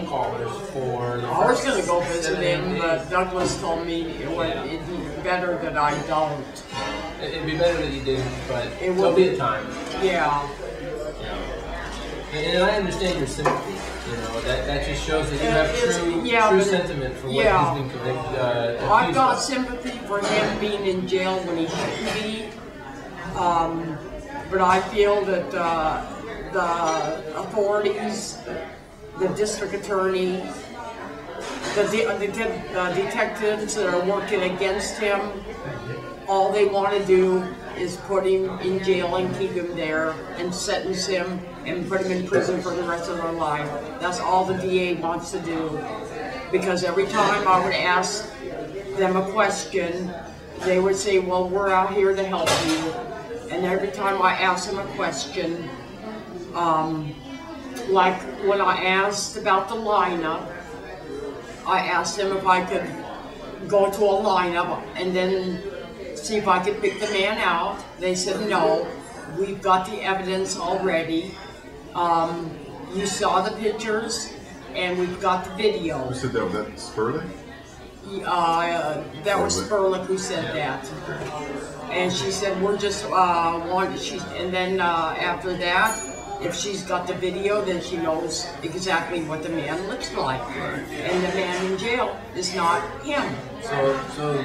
phone callers for the I was going to go first visit 7 him, days. but Douglas told me it'd be better that I don't. It'd be better that you didn't, but It there'll will be a time. Yeah. And I understand your sympathy. You know, that just shows that you have true sentiment for what he's been convicted. I've got sympathy for him being in jail when he shouldn't be. But I feel that the authorities, the district attorney, the detectives that are working against him, all they want to do is put him in jail and keep him there and sentence him and put him in prison for the rest of their life. That's all the DA wants to do. Because every time I would ask them a question, they would say, well, we're out here to help you. And every time I asked them a question, like when I asked about the lineup, I asked them if I could go to a lineup and then see if I could pick the man out. They said, no, we've got the evidence already. You saw the pictures, and we've got the video. Who said that? Was that Spurlick? That was Spurlick who said that. And she said, we're just and then after that, if she's got the video, then she knows exactly what the man looks like. And the man in jail is not him. So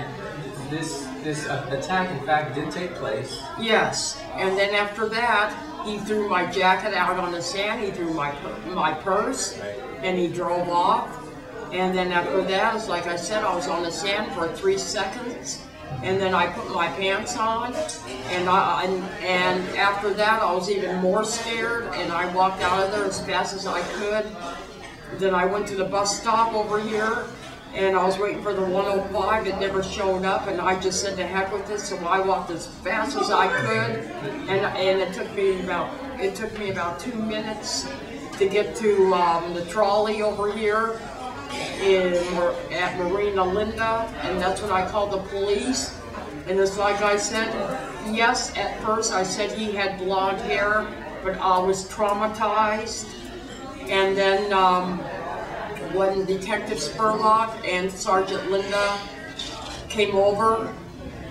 this attack, in fact, did take place. Yes. And then after that, he threw my jacket out on the sand, he threw my purse, and he drove off. And then after that, it's like I said, I was on the sand for 3 seconds. And then I put my pants on, and after that I was even more scared, and I walked out of there as fast as I could. Then I went to the bus stop over here, and I was waiting for the 105. It never showed up, and I just said to heck with this, so I walked as fast as I could, and it took me about 2 minutes to get to the trolley over here at Marina Linda, and that's when I called the police. And it's like I said, yes, at first I said he had blonde hair, but I was traumatized. And then when Detective Spurlock and Sergeant Linda came over,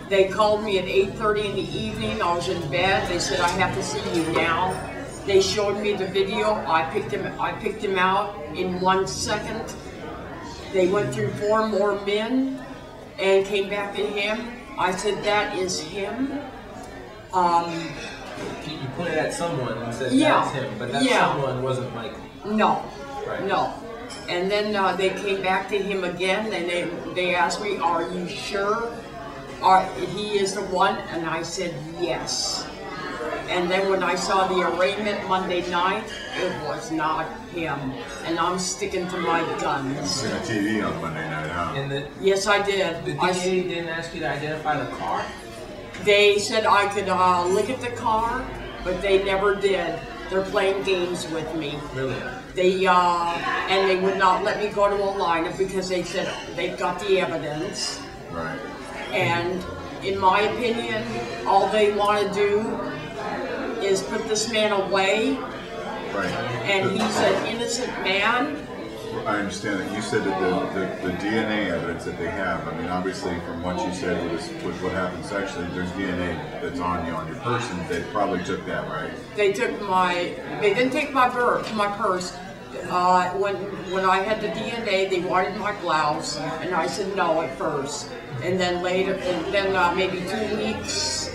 they called me at 8:30 in the evening. I was in bed. They said, I have to see you now. They showed me the video. I picked him out in 1 second. They went through 4 more men and came back to him. I said, that is him. You pointed at someone and said, that's him, but that someone wasn't Michael. No, right. No. And then they came back to him again, and they asked me, are you sure he is the one? And I said, yes. And then when I saw the arraignment Monday night, it was not him. And I'm sticking to my guns. You seen the TV on Monday night, huh? Yes, I did. The DA didn't ask you to identify the car? They said I could look at the car, but they never did. They're playing games with me. Really? And they would not let me go to a lineup because they said they've got the evidence. Right. And in my opinion, all they want to do is put this man away. Right. And he's an innocent man. I understand that. You said that the DNA evidence that they have, I mean, obviously from what you said with what happened sexually, there's DNA that's on you, on your person. They probably took that, right? They didn't take my purse. When I had the DNA, they wanted my blouse, and I said no at first. And then later, maybe 2 weeks,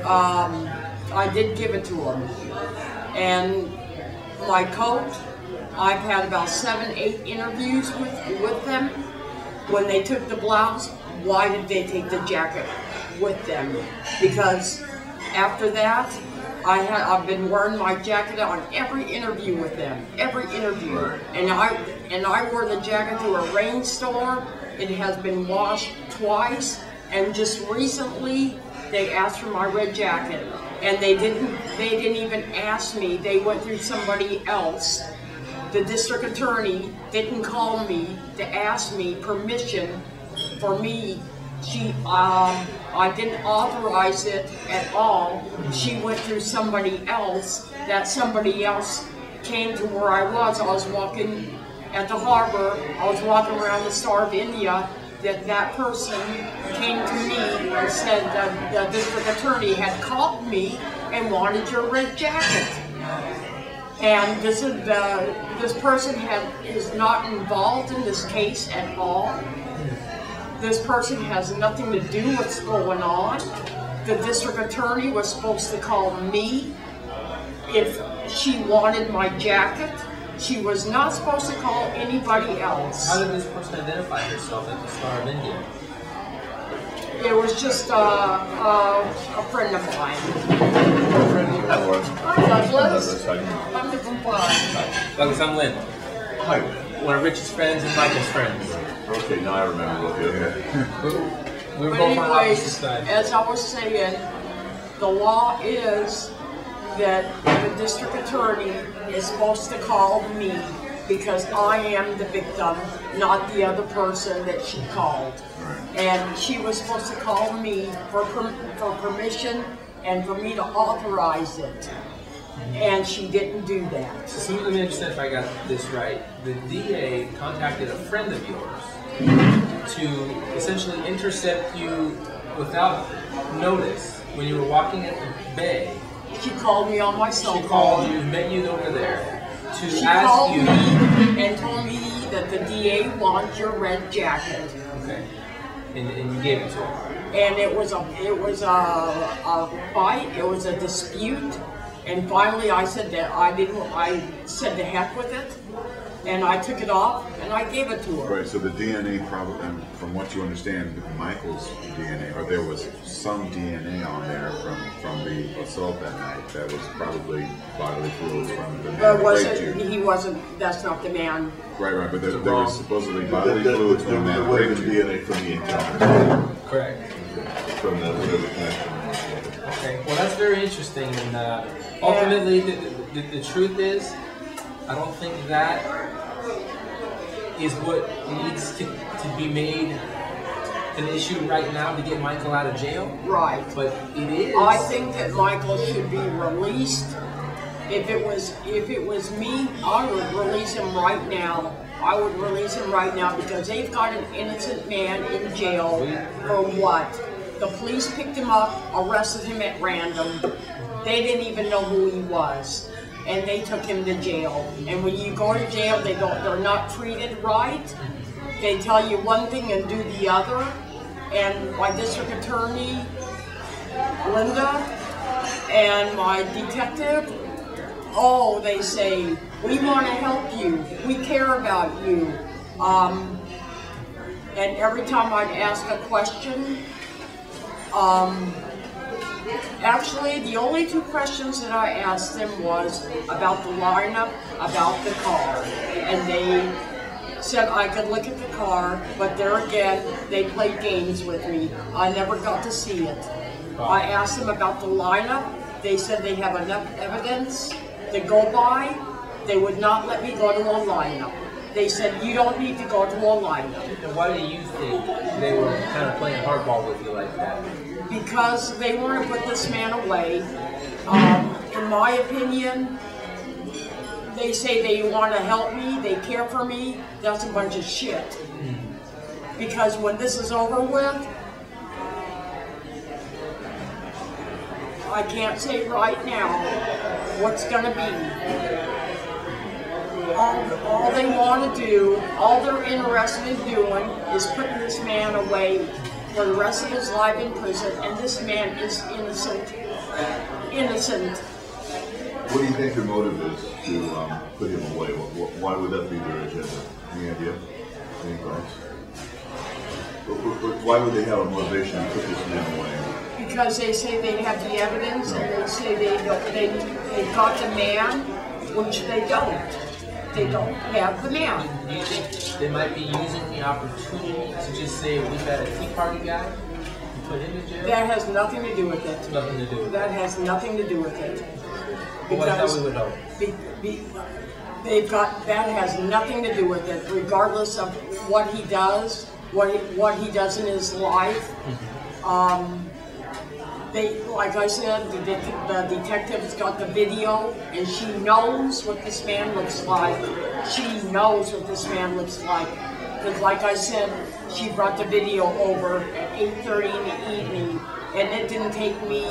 I did give it to them. And my coat, I've had about 7, 8 interviews with them. When they took the blouse, why did they take the jacket with them? Because after that, I've been wearing my jacket on every interview with them, every interview. Right. And I wore the jacket to a rainstorm. It has been washed twice, and just recently they asked for my red jacket, and they didn't even ask me. They went through somebody else. The district attorney didn't call me to ask me permission for me. I didn't authorize it at all. She went through somebody else. That somebody else came to where I was walking at the harbor, I was walking around the Star of India, that person came to me and said that the district attorney had called me and wanted your red jacket. And this person is not involved in this case at all. This person has nothing to do with what's going on. The district attorney was supposed to call me if she wanted my jacket. She was not supposed to call anybody else. How did this person identify herself at the Star of India? It was just a friend of mine. Hi, Douglas. I'm the compliant. Douglas, I'm Lynn. Hi. One of Rich's friends and Michael's friends. Okay, now I remember. We were But both on opposite anyways, sides. as I was saying, the law is that the district attorney is supposed to call me because I am the victim, not the other person that she called. And she was supposed to call me for permission and for me to authorize it. And she didn't do that. So let me understand if I got this right. The DA contacted a friend of yours to essentially intercept you without notice when you were walking at the bay. She called me on my cell phone. She called you, met you over there to She ask called you. me and told me that the DA wants your red jacket. Okay. And you gave it to her. And it was a fight. It was a dispute. And finally, I said that I said to heck with it, and I took it off and I gave it to her. Right. So the DNA, probably, from what you understand, Michael's DNA, or there was some DNA on there from the assault that night. That was probably bodily fluids from the man that raped you. He wasn't. That's not the man. Right. But there was supposedly bodily fluids from the man that raped you. DNA from the encounter. Correct. From the whatever connection. Okay. Well, that's very interesting. And ultimately, the truth is, I don't think that is what needs to be made an issue right now to get Michael out of jail. Right. But it is. I think that Michael should be released. If it was me, I would release him right now. I would release him right now because they've got an innocent man in jail for what? The police picked him up, arrested him at random. They didn't even know who he was, and they took him to jail. And when you go to jail, they're not treated right. They tell you one thing and do the other. And my district attorney, Linda, and my detective, oh, they say, we want to help you. We care about you. And every time I'd ask a question, actually, the only two questions that I asked them was about the lineup, about the car. And they said I could look at the car, but there again, they played games with me. I never got to see it. I asked them about the lineup. They said they have enough evidence to go by. They would not let me go to a lineup. They said, you don't need to go to a lineup. And why do you think they were kind of playing hardball with you like that? Because they want to put this man away. In my opinion, they say they want to help me, they care for me. That's a bunch of shit. Because when this is over with, I can't say right now what's going to be. All they want to do, all they're interested in doing is putting this man away for the rest of his life in prison, and this man is innocent. Innocent. What do you think their motive is to put him away? Why would that be their agenda? Any idea? Any thoughts? Why would they have a motivation to put this man away? Because they say they have the evidence, and they say they got the man, which they don't. They don't have the man. Do you think they might be using the opportunity to just say, we've got a Tea Party guy and put him in jail? That has nothing to do with it. Nothing to do with it. That has nothing to do with it. Well, that's how we would hope. They've got, that has nothing to do with it, regardless of what he does, what he does in his life. like I said, the detective's got the video, and she knows what this man looks like. She knows what this man looks like. Because like I said, she brought the video over at 8:30 in the evening, and it didn't take me,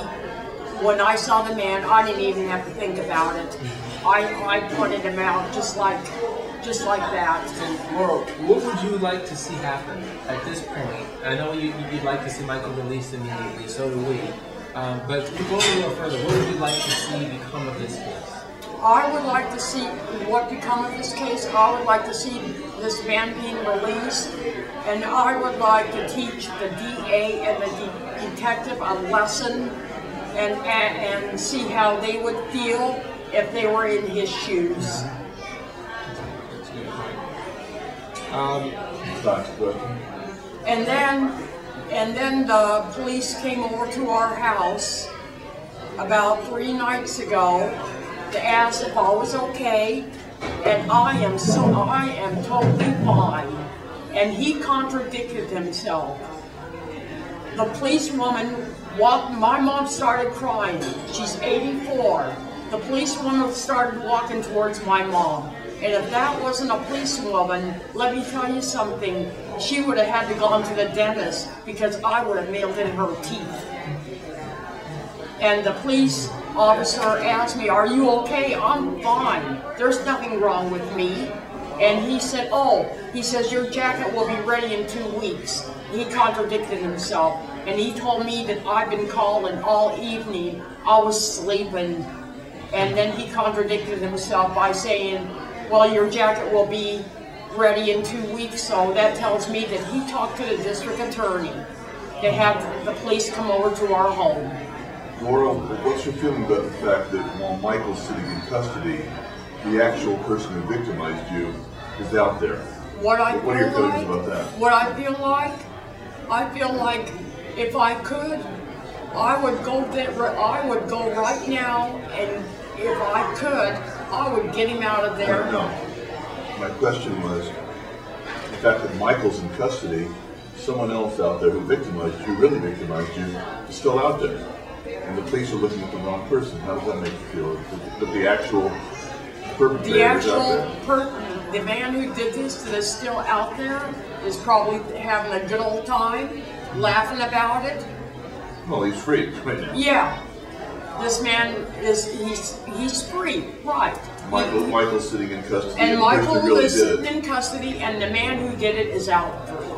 when I saw the man, I didn't even have to think about it. I pointed him out just like that. So, Laurel, what would you like to see happen at this point? I know you'd like to see Michael released immediately, so do we. But to go a little further, what would you like to see become of this case? I would like to see what become of this case. I would like to see this man being released, and I would like to teach the DA and the detective a lesson, and see how they would feel if they were in his shoes. That's a good point. And then the police came over to our house about 3 nights ago to ask if I was okay, and I am totally fine. And he contradicted himself. The policewoman, my mom started crying. She's 84. The policewoman started walking towards my mom. And if that wasn't a policewoman, let me tell you something, she would have had to go to the dentist because I would have nailed in her teeth. And the police officer asked me, "Are you okay?" "I'm fine. There's nothing wrong with me." And he said, he says, "Your jacket will be ready in 2 weeks." He contradicted himself. And he told me that I've been calling all evening. I was sleeping. And then he contradicted himself by saying, "Well, your jacket will be ready in 2 weeks." So that tells me that he talked to the district attorney to have the police come over to our home. Laura, what's your feeling about the fact that while Michael's sitting in custody, the actual person who victimized you is out there? What are your feelings about that? What I feel like if I could, I would go right now, and if I could, I would get him out of there. No. My question was, the fact that Michael's in custody, someone else out there who victimized you, really victimized you, is still out there. And the police are looking at the wrong person. How does that make you feel? That the actual perpetrator is out there? The man who did this that is still out there is probably having a good old time, laughing about it. Well, he's free right now. Yeah. This man he's free, right. Michael's sitting in custody. And Michael is sitting in custody, and the man who did it is out free.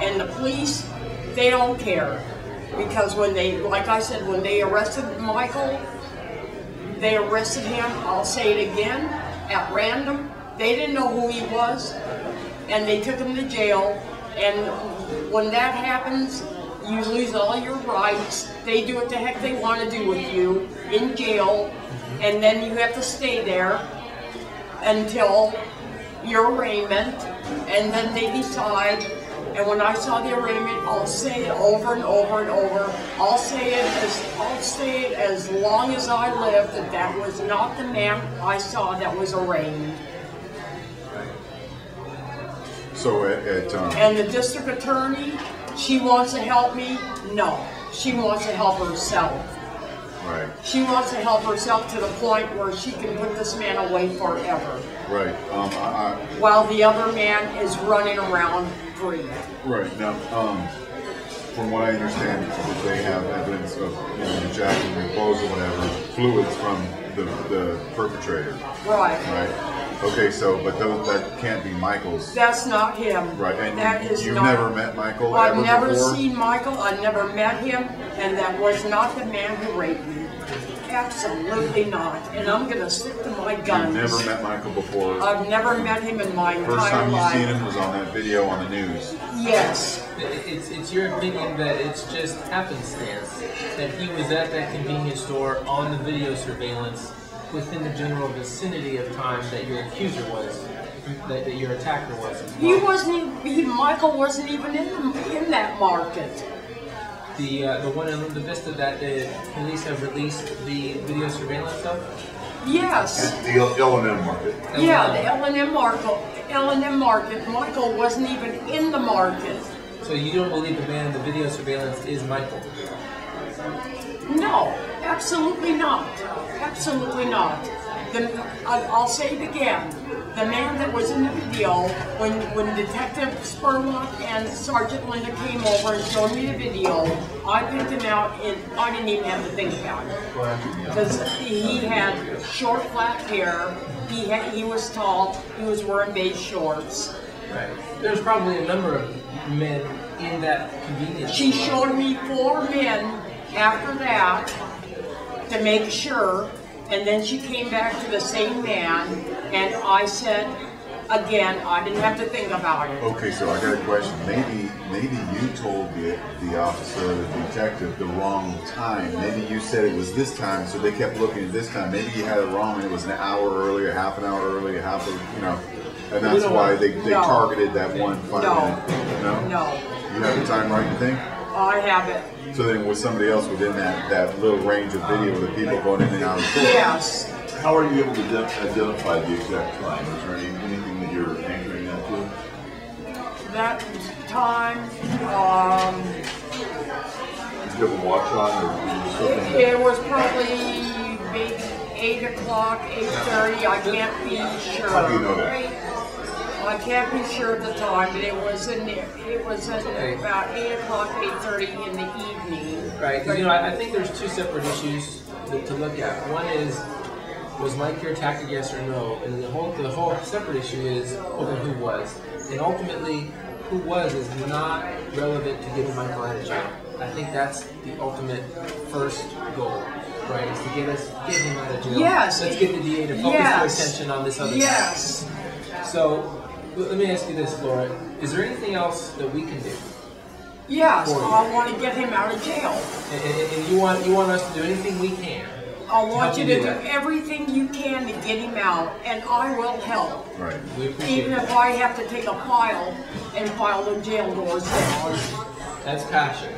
And the police, they don't care. Because when like I said, when they arrested Michael, they arrested him, I'll say it again, at random. They didn't know who he was, and they took him to jail. And when that happens, you lose all your rights. They do what the heck they want to do with you in jail, and then you have to stay there until your arraignment, and then they decide. And when I saw the arraignment, I'll say it over and over and over. I'll say it as long as I live that was not the man I saw that was arraigned. So and the district attorney, she wants to help me? No, she wants to help herself. Right. She wants to help herself to the point where she can put this man away forever. Right. While the other man is running around free. Right. Now, from what I understand, they have evidence of the jacket, your clothes, or whatever, fluids from the perpetrator. Right. Right. Okay, so but that can't be Michael's. That's not him. Right. And that is you've not, never met Michael. I've never before? seen Michael. I've never met him, and that was not the man who raped me. Absolutely not. And I'm going to stick to my guns. You've never met Michael before? I've never met him in my entire life. First time you've seen him was on that video on the news. Yes. It's your opinion that it's just happenstance that he was at that convenience store on the video surveillance within the general vicinity of time that your accuser was, that your attacker was. He wasn't. Michael wasn't even in that market. The one in Linda Vista that the police have released the video surveillance of? At Yes. the L&M market. Yeah, the L&M market. Michael wasn't even in the market. So you don't believe the man in the video surveillance is Michael? No, absolutely not. Absolutely not. I'll say it again. The man that was in the video, when Detective Spurlock and Sergeant Linda came over and showed me the video, I picked him out and I didn't even have to think about it. Because he had short black hair, he was tall, he was wearing beige shorts. Right. There's probably a number of men in that convenience She store. showed me 4 men after that to make sure, and then she came back to the same man, and I said, again, I didn't have to think about it. Okay, so I got a question. Maybe you told the officer, the detective, the wrong time. Maybe you said it was this time, so they kept looking at this time. Maybe you had it wrong and it was an hour earlier, half an hour earlier, and that's why they targeted that one 5 minute. No. You have the time right, you think? I have it. So then was somebody else within that little range of video of the people going in and out of the store? Yes. How are you able to identify the exact time? Is there anything that you're anchoring that to? That time, Did you have a watch on, or were you something? it was probably maybe 8 o'clock, 8:30. I can't be sure. How do you know that? I can't be sure of the time, but it was at about 8 o'clock, 8:30 in the evening. Right, because I think there's 2 separate issues to look at. One is, was Mike here tackled, yes or no? And the whole separate issue is, then who was? And ultimately, who was is not relevant to getting Michael out of jail. I think that's the ultimate first goal, right? Is to get him out of jail. Yes. Let's get the DA to focus their attention on this other guy. Yes. So, let me ask you this, Laura. Is there anything else that we can do? Yes, I want to get him out of jail. And you want us to do anything we can? I want you to do that. everything you can to get him out, and I will help. Right. We appreciate Even it. if I have to take a file and file the jail doors down. That's passion.